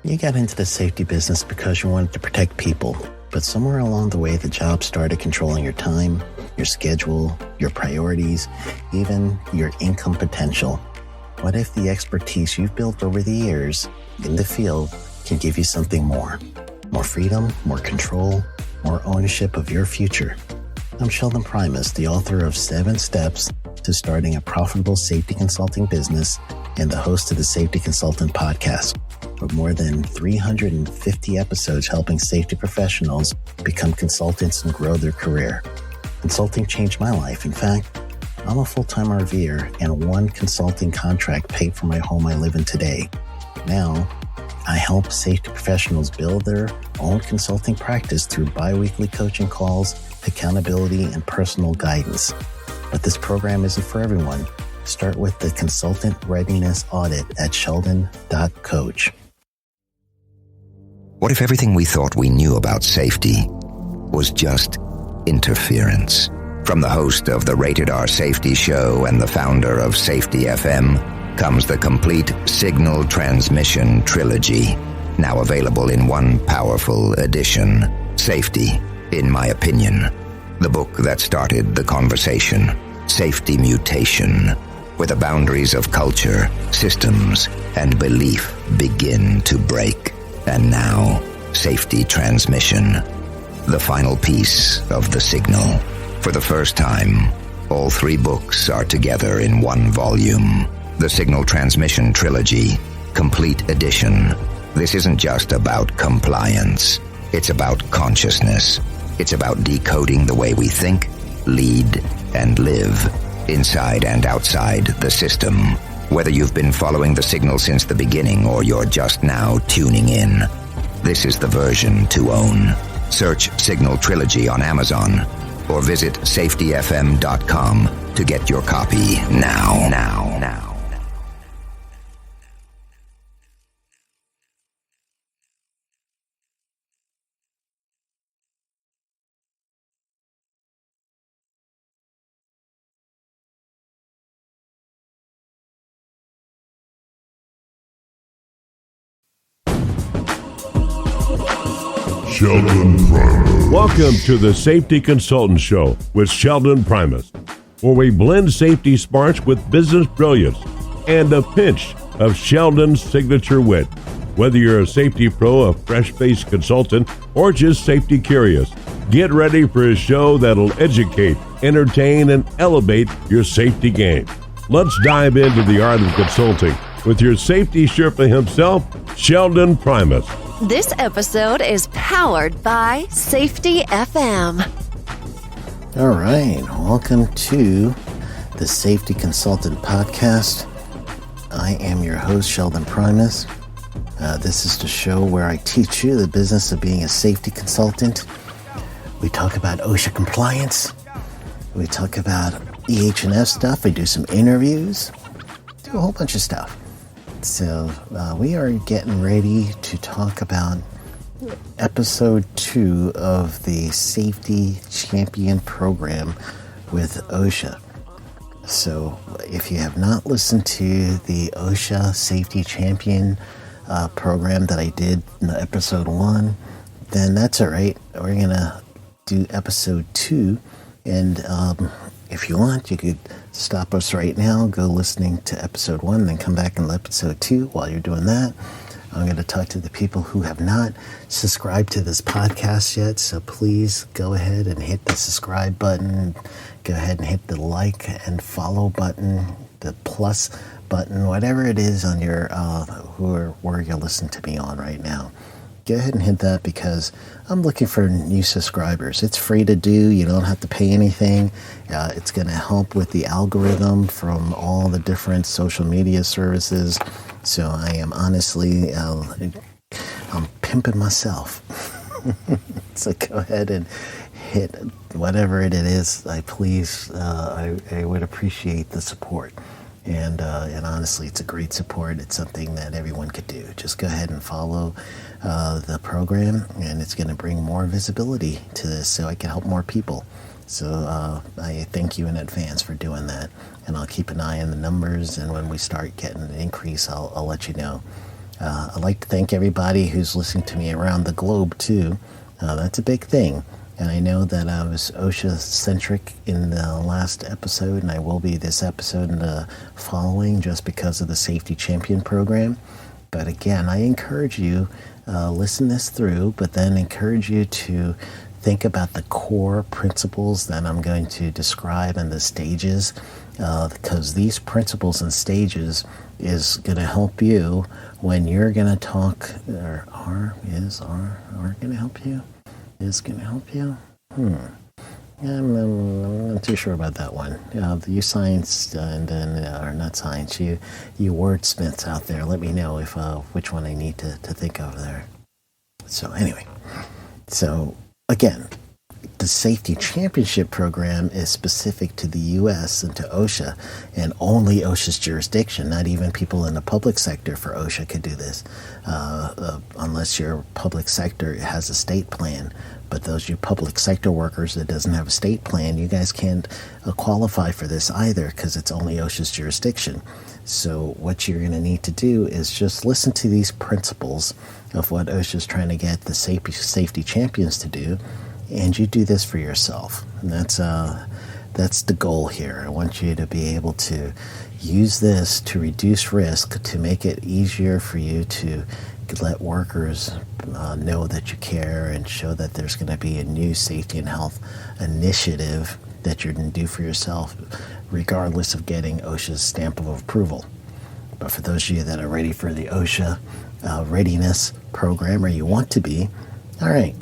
You got into the safety business because you wanted to protect people, but somewhere along the way, the job started controlling your time, your schedule, your priorities, even your income potential. What if the expertise you've built over the years in the field can give you something more? More freedom, more control, more ownership of your future. I'm Sheldon Primus, the author of 7 Steps to Starting a Profitable Safety Consulting Business and the host of the Safety Consultant Podcast, with more than 350 episodes helping safety professionals become consultants and grow their career. Consulting changed my life. In fact, I'm a full-time RVer, and one consulting contract paid for my home I live in today. Now, I help safety professionals build their own consulting practice through bi-weekly coaching calls, accountability, and personal guidance. But this program isn't for everyone. Start with the Consultant Readiness Audit at sheldon.coach. What if everything we thought we knew about safety was just interference? From the host of the Rated R Safety Show and the founder of Safety FM comes the complete Signal Transmission Trilogy, now available in one powerful edition. Safety, in my opinion, the book that started the conversation. Safety Mutation, where the boundaries of culture, systems, and belief begin to break. And now, Safety Transmission, the final piece of the signal. For the first time, all 3 books are together in one volume. The Signal Transmission Trilogy, Complete Edition. This isn't just about compliance. It's about consciousness. It's about decoding the way we think, lead, and live, inside and outside the system. Whether you've been following the signal since the beginning or you're just now tuning in, this is the version to own. Search Signal Trilogy on Amazon or visit safetyfm.com to get your copy now. Sheldon Primus. Welcome to the Safety Consultant Show with Sheldon Primus, where we blend safety smarts with business brilliance and a pinch of Sheldon's signature wit. Whether you're a safety pro, a fresh-faced consultant, or just safety curious, get ready for a show that'll educate, entertain, and elevate your safety game. Let's dive into the art of consulting with your safety Sherpa himself, Sheldon Primus. This episode is powered by Safety FM. All right, welcome to the Safety Consultant Podcast. I am your host, Sheldon Primus. This is the show where I teach you the business of being a safety consultant. We talk about OSHA compliance. We talk about EH&F stuff. I do some interviews. Do a whole bunch of stuff. So we are getting ready to talk about episode 2 of the Safety Champion program with OSHA. So if you have not listened to the OSHA Safety Champion program that I did in episode 1, then that's all right. We're going to do episode 2, and if you want, you could stop us right now, go listening to episode 1, then come back and episode 2. While you're doing that, I'm going to talk to the people who have not subscribed to this podcast yet, so please go ahead and hit the subscribe button, go ahead and hit the like and follow button, the plus button, whatever it is on your, where you're listening to me on right now. Go ahead and hit that because I'm looking for new subscribers. It's free to do. You don't have to pay anything. It's going to help with the algorithm from all the different social media services. So I am honestly, I'm pimping myself. So go ahead and hit whatever it is. I would appreciate the support. And honestly, it's a great support. It's something that everyone could do. Just go ahead and follow the program, and it's going to bring more visibility to this so I can help more people. So I thank you in advance for doing that, and I'll keep an eye on the numbers, and when we start getting an increase, I'll let you know. I'd like to thank everybody who's listening to me around the globe, too. That's a big thing. And I know that I was OSHA-centric in the last episode, and I will be this episode and the following just because of the Safety Champion program. But again, I encourage you, listen this through, but then encourage you to think about the core principles that I'm going to describe in the stages, because these principles and stages is going to help you when you're going to talk, or are going to help you? Is going to help you? I'm not too sure about that one. You science, and then, or not science, you wordsmiths out there, let me know if which one I need to think of there. So anyway, again, the Safety Championship program is specific to the U.S. and to OSHA, and only OSHA's jurisdiction. Not even people in the public sector for OSHA could do this, unless your public sector has a state plan. But those you public sector workers that doesn't have a state plan, you guys can't qualify for this either, because it's only OSHA's jurisdiction. So what you're going to need to do is just listen to these principles of what OSHA is trying to get the safety champions to do, and you do this for yourself. And that's the goal here. I want you to be able to use this to reduce risk, to make it easier for you to let workers know that you care, and show that there's going to be a new safety and health initiative that you're going to do for yourself, regardless of getting OSHA's stamp of approval. But for those of you that are ready for the OSHA readiness program, or you want to be, all right,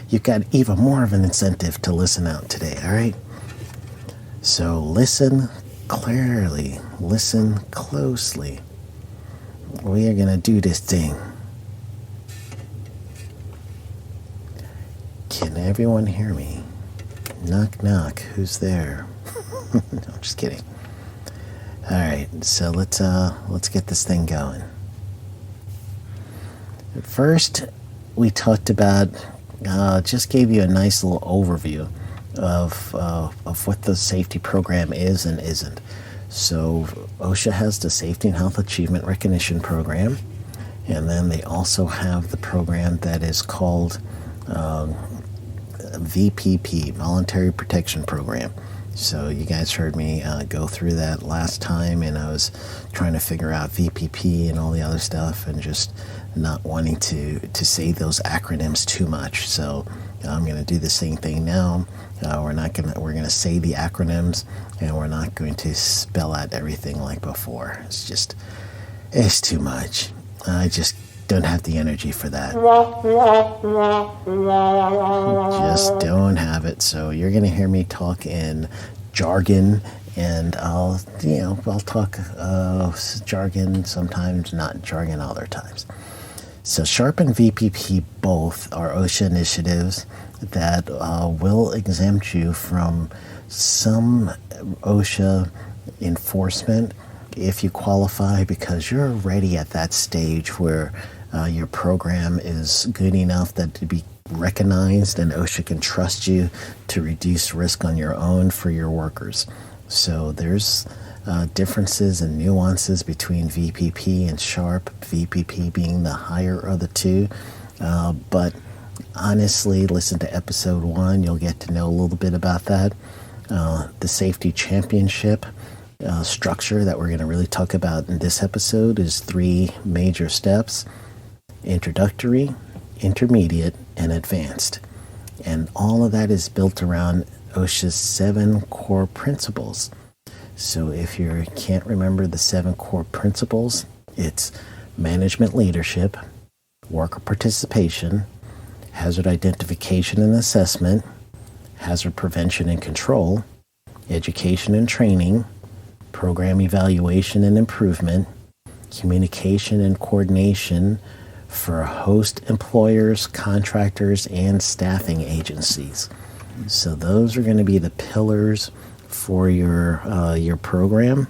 you've got even more of an incentive to listen out today, all right? So listen clearly, listen closely. We are going to do this thing. Can everyone hear me? Knock, knock. Who's there? No, I'm just kidding. All right, so let's get this thing going. First, we talked about, just gave you a nice little overview of what the safety program is and isn't. So OSHA has the Safety and Health Achievement Recognition Program, and then they also have the program that is called VPP, Voluntary Protection Program. So you guys heard me go through that last time, and I was trying to figure out VPP and all the other stuff, and just not wanting to say those acronyms too much. So I'm going to do the same thing now. We're going to say the acronyms, and we're not going to spell out everything like before. It's too much. I just don't have the energy for that. Just don't have it. So you're going to hear me talk in jargon, and I'll talk jargon sometimes, not jargon other times. So SHARP and VPP both are OSHA initiatives that will exempt you from some OSHA enforcement if you qualify, because you're already at that stage where your program is good enough that to be recognized, and OSHA can trust you to reduce risk on your own for your workers. So there's differences and nuances between VPP and SHARP, VPP being the higher of the two. But honestly, listen to episode 1. You'll get to know a little bit about that. The Safety Championship structure that we're going to really talk about in this episode is 3 major steps: introductory, intermediate, and advanced. And all of that is built around OSHA's 7 core principles. So if you can't remember the 7 core principles, it's management leadership, worker participation, hazard identification and assessment, hazard prevention and control, education and training, program evaluation and improvement, communication and coordination for host employers, contractors, and staffing agencies. So those are going to be the pillars for your program.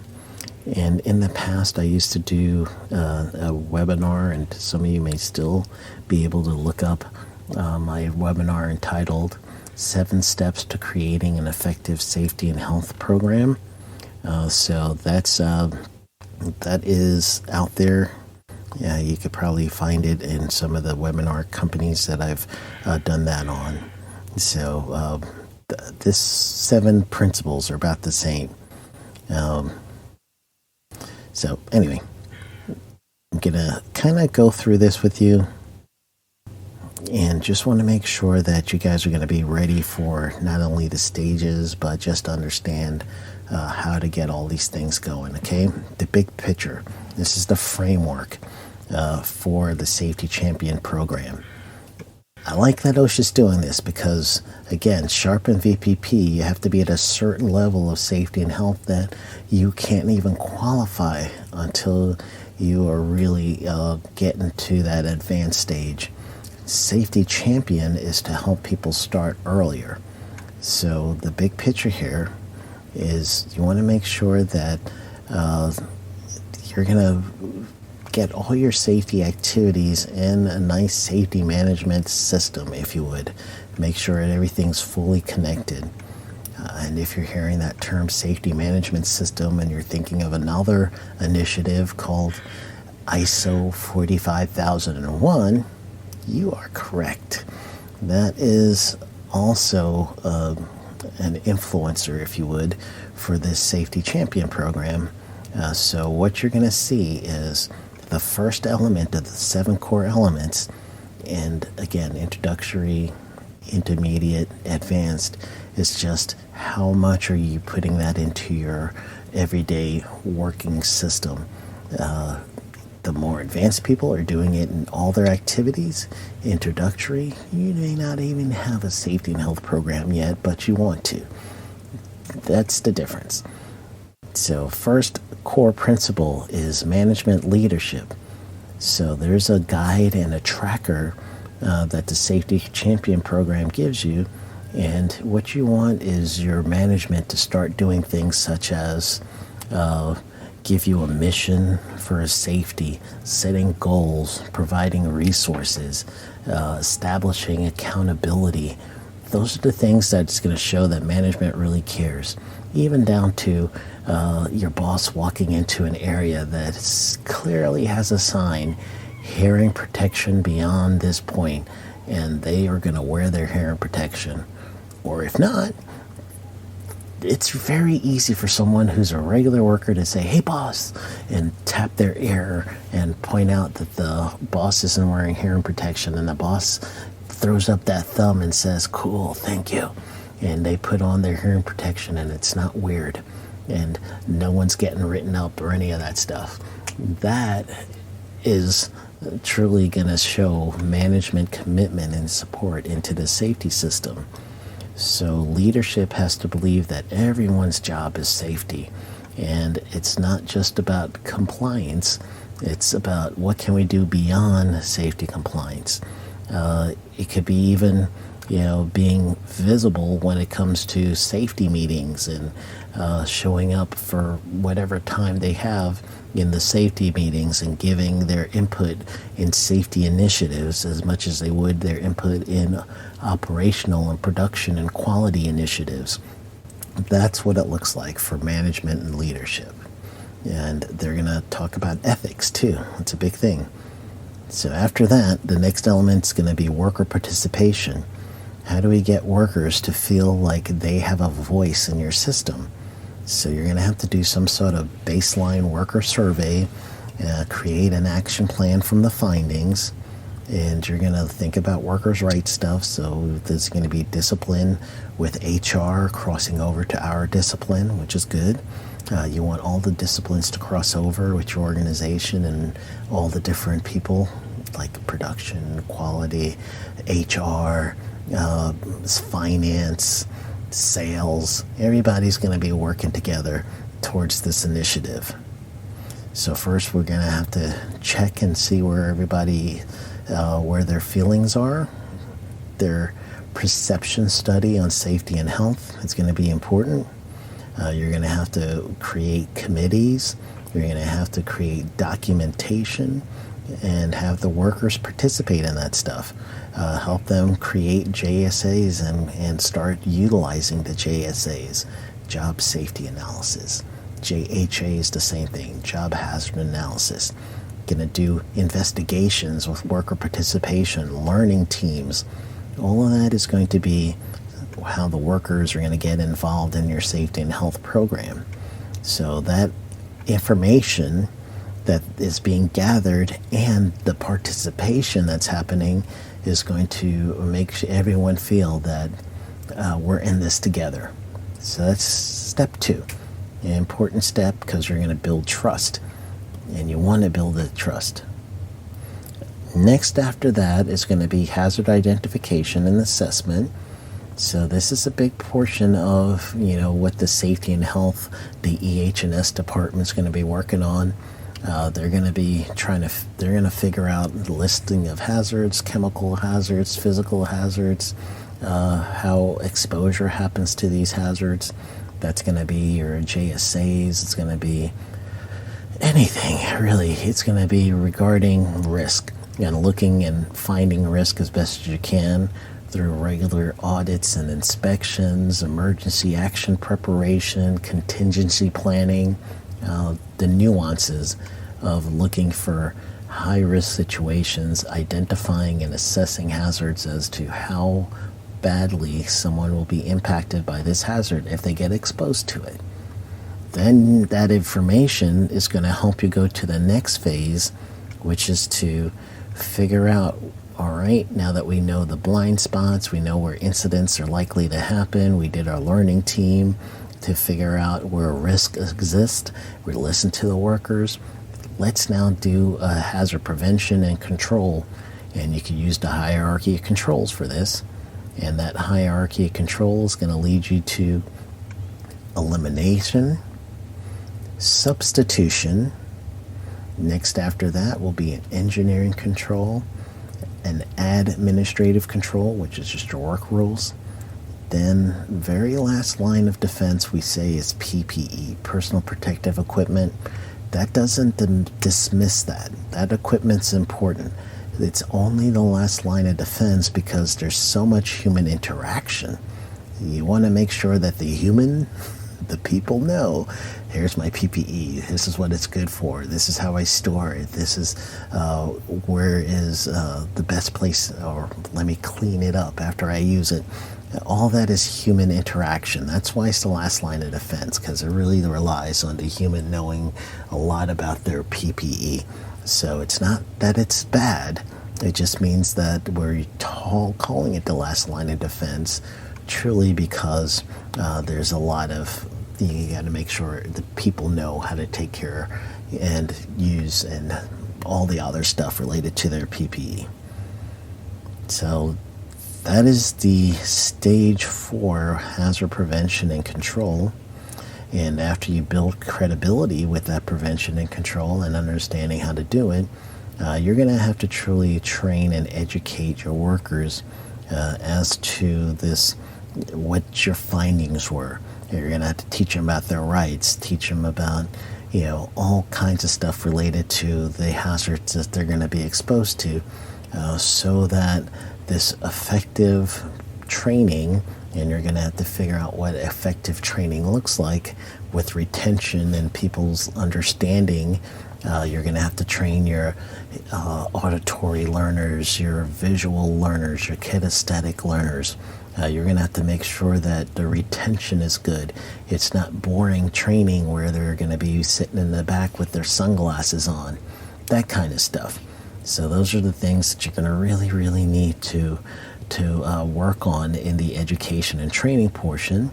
And in the past, I used to do a webinar, and some of you may still be able to look up my webinar entitled 7 Steps to Creating an Effective Safety and Health Program. So that is out there Yeah, you could probably find it in some of the webinar companies that I've done that on. So this 7 principles are about the same. So anyway, I'm going to kind of go through this with you and just want to make sure that you guys are going to be ready for not only the stages, but just understand how to get all these things going, okay? The big picture. This is the framework for the Safety Champion program. I like that OSHA's doing this because, again, SHARP and VPP, you have to be at a certain level of safety and health that you can't even qualify until you are really getting to that advanced stage. Safety Champion is to help people start earlier. So the big picture here is you want to make sure that you're going to get all your safety activities in a nice safety management system, if you would. Make sure that everything's fully connected. And if you're hearing that term safety management system and you're thinking of another initiative called ISO 45001, you are correct. That is also an influencer, if you would, for this Safety Champion program. So what you're going to see is the first element of the 7 core elements, and again, introductory, intermediate, advanced, is just how much are you putting that into your everyday working system. The more advanced people are doing it in all their activities. Introductory, you may not even have a safety and health program yet, but you want to. That's the difference. So first core principle is management leadership. So there's a guide and a tracker that the Safety Champion program gives you. And what you want is your management to start doing things such as give you a mission for safety, setting goals, providing resources, establishing accountability. Those are the things that's going to show that management really cares. Even down to your boss walking into an area that clearly has a sign, hearing protection beyond this point, and they are going to wear their hearing protection. Or if not, it's very easy for someone who's a regular worker to say, "Hey boss," and tap their ear and point out that the boss isn't wearing hearing protection, and the boss throws up that thumb and says, "Cool, thank you." And they put on their hearing protection and it's not weird. And no one's getting written up or any of that stuff. That is truly going to show management commitment and support into the safety system. So leadership has to believe that everyone's job is safety. And it's not just about compliance. It's about what can we do beyond safety compliance. It could be even, being visible when it comes to safety meetings and showing up for whatever time they have in the safety meetings and giving their input in safety initiatives as much as they would their input in operational and production and quality initiatives. That's what it looks like for management and leadership. And they're going to talk about ethics too. It's a big thing. So after that, the next element's going to be worker participation. How do we get workers to feel like they have a voice in your system? So you're going to have to do some sort of baseline worker survey, create an action plan from the findings, and you're going to think about workers' rights stuff. So there's going to be discipline with HR crossing over to our discipline, which is good. You want all the disciplines to cross over with your organization and all the different people like production, quality, HR, finance, sales. Everybody's going to be working together towards this initiative. So first we're going to have to check and see where everybody, where their feelings are. Their perception study on safety and health is going to be important. You're going to have to create committees. You're going to have to create documentation and have the workers participate in that stuff. Help them create JSAs and start utilizing the JSAs, job safety analysis. JHAs, the same thing, job hazard analysis. going to do investigations with worker participation, learning teams. All of that is going to be how the workers are going to get involved in your safety and health program. So that information that is being gathered and the participation that's happening is going to make everyone feel that we're in this together. So that's step 2, an important step, because you're going to build trust, and you want to build that trust. Next after that is going to be hazard identification and assessment. So this is a big portion of, what the safety and health, the EH&S department is going to be working on. They're going to be they're going to figure out the listing of hazards, chemical hazards, physical hazards, how exposure happens to these hazards. That's going to be your JSAs. It's going to be anything, really. It's going to be regarding risk and looking and finding risk as best as you can through regular audits and inspections, emergency action preparation, contingency planning, the nuances of looking for high-risk situations, identifying and assessing hazards as to how badly someone will be impacted by this hazard if they get exposed to it. Then that information is going to help you go to the next phase, which is to figure out, all right, now that we know the blind spots, we know where incidents are likely to happen, we did our learning team to figure out where risk exists, we listen to the workers, let's now do hazard prevention and control. And you can use the hierarchy of controls for this. And that hierarchy of control is going to lead you to elimination, substitution. Next after that will be an engineering control, an administrative control, which is just your work rules. Then very last line of defense we say is PPE, personal protective equipment. That doesn't dismiss that. That equipment's important. It's only the last line of defense because there's so much human interaction. You want to make sure that the people know, here's my PPE, this is what it's good for, this is how I store it, this is where is the best place, or let me clean it up after I use it. All that is human interaction. That's why it's the last line of defense, because it really relies on the human knowing a lot about their PPE. So it's not that it's bad, it just means that we're calling it the last line of defense truly because there's a lot of, you got to make sure the people know how to take care and use and all the other stuff related to their PPE. So that is the stage 4 hazard prevention and control. And after you build credibility with that prevention and control and understanding how to do it, you're going to have to truly train and educate your workers as to this, what your findings were. You're going to have to teach them about their rights, teach them about, all kinds of stuff related to the hazards that they're going to be exposed to, so that this effective training, and you're going to have to figure out what effective training looks like with retention and people's understanding. You're going to have to train your auditory learners, your visual learners, your kinesthetic learners. You're going to have to make sure that the retention is good. It's not boring training where they're going to be sitting in the back with their sunglasses on, that kind of stuff. So those are the things that you're going to really, really need to work on in the education and training portion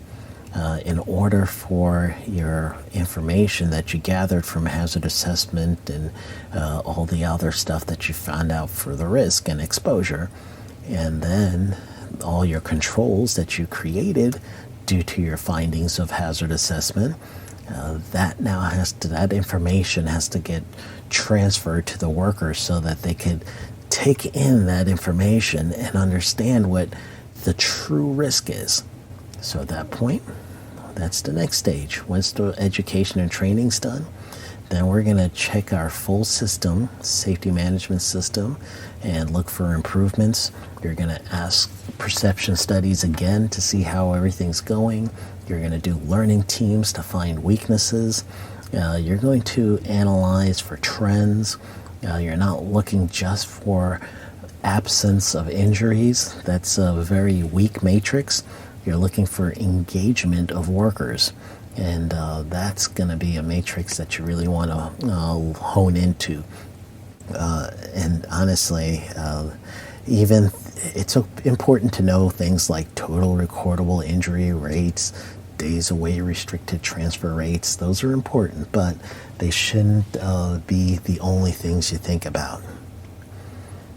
in order for your information that you gathered from hazard assessment and all the other stuff that you found out for the risk and exposure, and then all your controls that you created due to your findings of hazard assessment, that information has to get transferred to the workers so that they could take in that information and understand what the true risk is. So at that point, that's the next stage. Once the education and training's done, then we're going to check our full system, safety management system, and look for improvements. You're going to ask perception studies again to see how everything's going. You're going to do learning teams to find weaknesses. You're going to analyze for trends. You're not looking just for absence of injuries. That's a very weak matrix. You're looking for engagement of workers. And that's going to be a matrix that you really want to hone into. And honestly, even it's important to know things like total recordable injury rates, days away restricted transfer rates. Those are important, but they shouldn't be the only things you think about.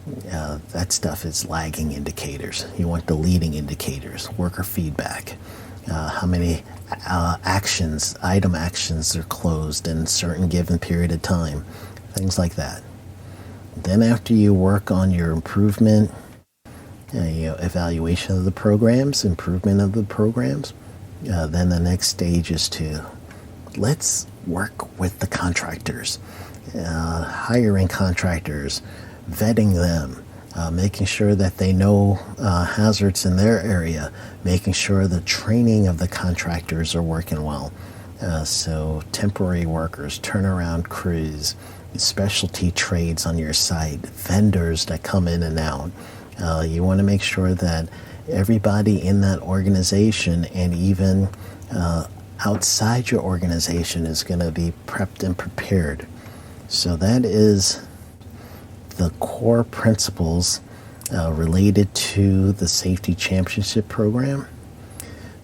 That stuff is lagging indicators. You want the leading indicators, worker feedback, how many item actions are closed in a certain given period of time, things like that. Then after you work on your improvement, evaluation of the programs, improvement of the programs, then the next stage is to let's work with the contractors, hiring contractors, vetting them, making sure that they know hazards in their area, making sure the training of the contractors are working well. So temporary workers, turnaround crews, specialty trades on your site, vendors that come in and out. You want to make sure that everybody in that organization and even outside your organization is going to be prepped and prepared. So that is the core principles related to the Safety Championship Program.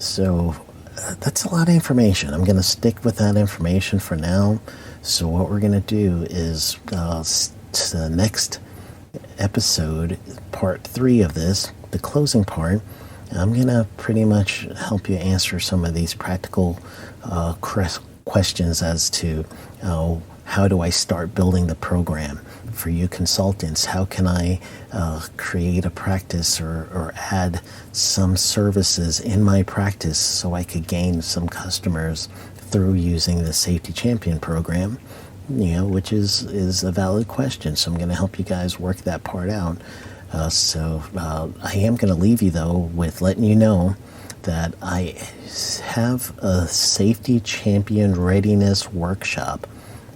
So that's a lot of information. I'm going to stick with that information for now. So what we're going to do is the next episode, part 3 of this, the closing part, I'm going to pretty much help you answer some of these practical questions as to how do I start building the program for you consultants? How can I create a practice or add some services in my practice so I could gain some customers through using the Safety Champion program? Which is a valid question. So I'm going to help you guys work that part out. So I am going to leave you, though, with letting you know that I have a Safety Champion Readiness Workshop,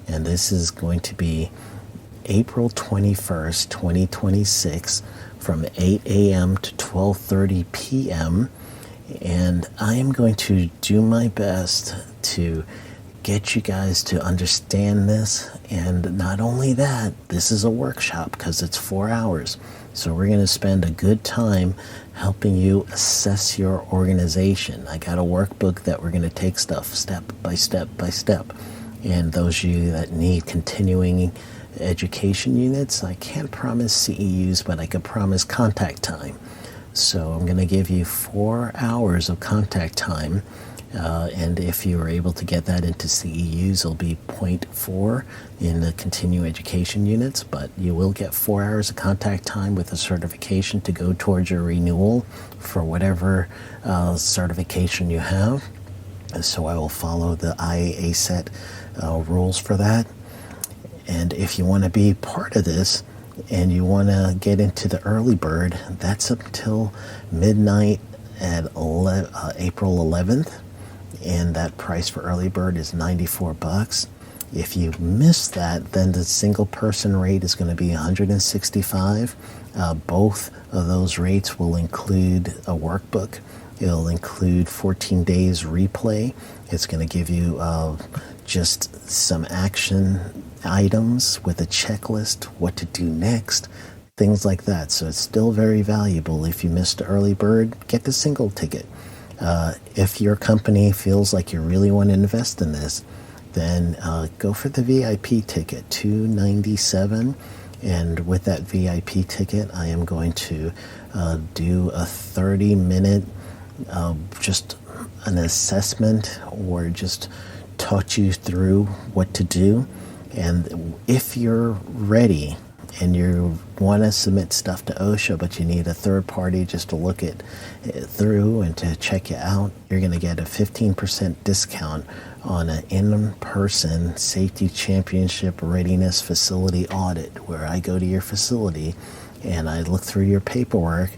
and this is going to be April 21st, 2026, from 8 a.m. to 12:30 p.m., and I am going to do my best to get you guys to understand this. And not only that, this is a workshop because it's 4 hours. So we're going to spend a good time helping you assess your organization. I got a workbook that we're going to take stuff step by step by step. And those of you that need continuing education units, I can't promise CEUs, but I can promise contact time. So I'm going to give you 4 hours of contact time. And if you are able to get that into CEUs, it'll be 0.4 in the continuing education units, but you will get 4 hours of contact time with a certification to go towards your renewal for whatever certification you have. So I will follow the IAA set rules for that. And if you want to be part of this and you want to get into the early bird, that's up until midnight at April 11th. And that price for early bird is $94. If you miss that, then the single person rate is going to be $165. Both of those rates will include a workbook. It'll include 14 days replay. It's going to give you just some action items with a checklist, what to do next, things like that. So it's still very valuable. If you missed the early bird, get the single ticket. If your company feels like you really want to invest in this, then go for the VIP ticket, $297. And with that VIP ticket, I am going to do a 30-minute just an assessment or just taught you through what to do. And if you're ready and you want to submit stuff to OSHA, but you need a third party just to look it through and to check you out, you're going to get a 15% discount on an in-person Safety Championship Readiness Facility audit, where I go to your facility and I look through your paperwork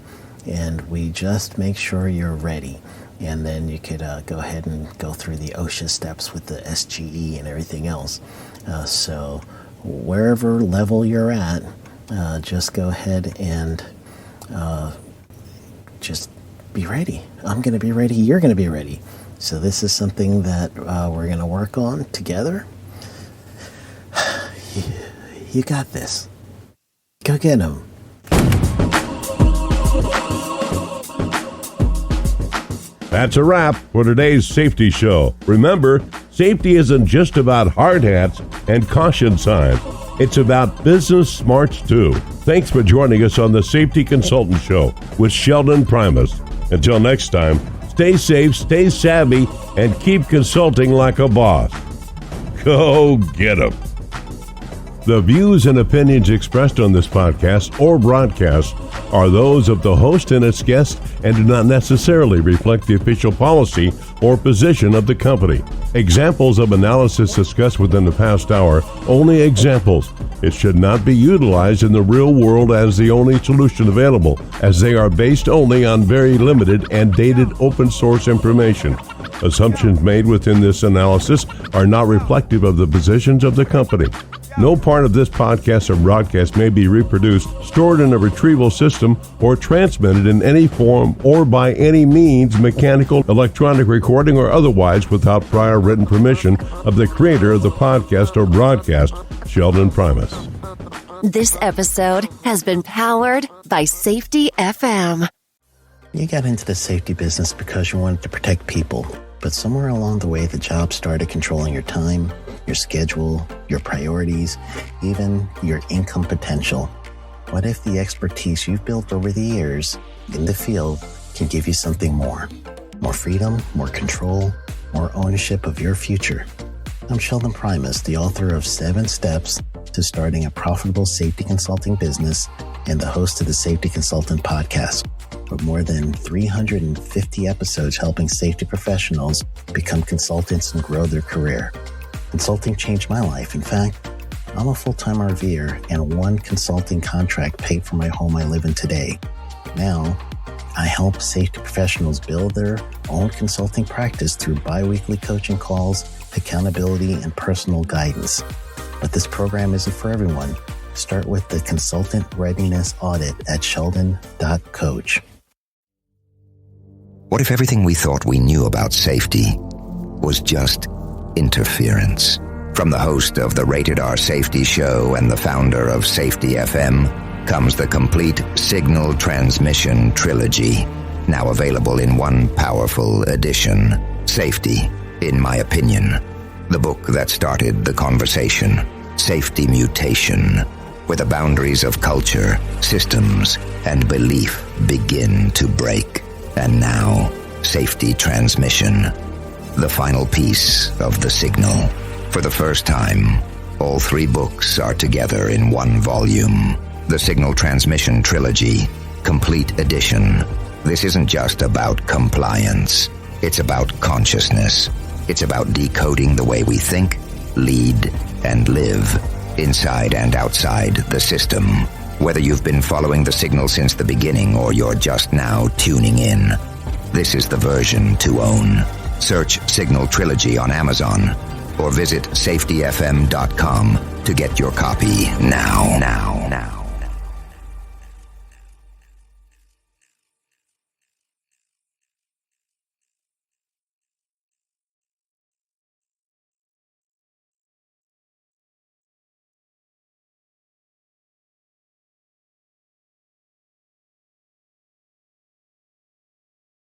and we just make sure you're ready. And then you could go ahead and go through the OSHA steps with the SGE and everything else. So wherever level you're at, just go ahead and just be ready. I'm going to be ready. You're going to be ready. So this is something that we're going to work on together. You got this. Go get them. That's a wrap for today's safety show. Remember, safety isn't just about hard hats and caution signs. It's about business smarts too. Thanks for joining us on the Safety Consultant Show with Sheldon Primus. Until next time, stay safe, stay savvy, and keep consulting like a boss. Go get 'em. The views and opinions expressed on this podcast or broadcast are those of the host and its guests and do not necessarily reflect the official policy or position of the company. Examples of analysis discussed within the past hour, only examples. It should not be utilized in the real world as the only solution available, as they are based only on very limited and dated open source information. Assumptions made within this analysis are not reflective of the positions of the company. No part of this podcast or broadcast may be reproduced, stored in a retrieval system, or transmitted in any form or by any means, mechanical, electronic recording, or otherwise, without prior written permission of the creator of the podcast or broadcast, Sheldon Primus. This episode has been powered by Safety FM. You got into the safety business because you wanted to protect people, but somewhere along the way, the job started controlling your time, your schedule, your priorities, even your income potential. What if the expertise you've built over the years in the field can give you something more? More freedom, more control, more ownership of your future. I'm Sheldon Primus, the author of 7 Steps to Starting a Profitable Safety Consulting Business and the host of the Safety Consultant Podcast, with more than 350 episodes helping safety professionals become consultants and grow their career. Consulting changed my life. In fact, I'm a full-time RVer, and one consulting contract paid for my home I live in today. Now, I help safety professionals build their own consulting practice through bi-weekly coaching calls, accountability, and personal guidance. But this program isn't for everyone. Start with the Consultant Readiness Audit at sheldon.coach. What if everything we thought we knew about safety was just interference? From the host of the Rated R Safety Show and the founder of Safety FM comes the complete Signal Transmission Trilogy, now available in one powerful edition. Safety, in my opinion, the book that started the conversation. Safety Mutation, where the boundaries of culture, systems, and belief begin to break. And now, Safety Transmission, the final piece of the signal. For the first time, all 3 books are together in one volume. The Signal Transmission Trilogy, Complete Edition. This isn't just about compliance. It's about consciousness. It's about decoding the way we think, lead, and live, inside and outside the system. Whether you've been following the signal since the beginning or you're just now tuning in, this is the version to own. Search Signal Trilogy on Amazon or visit safetyfm.com to get your copy now.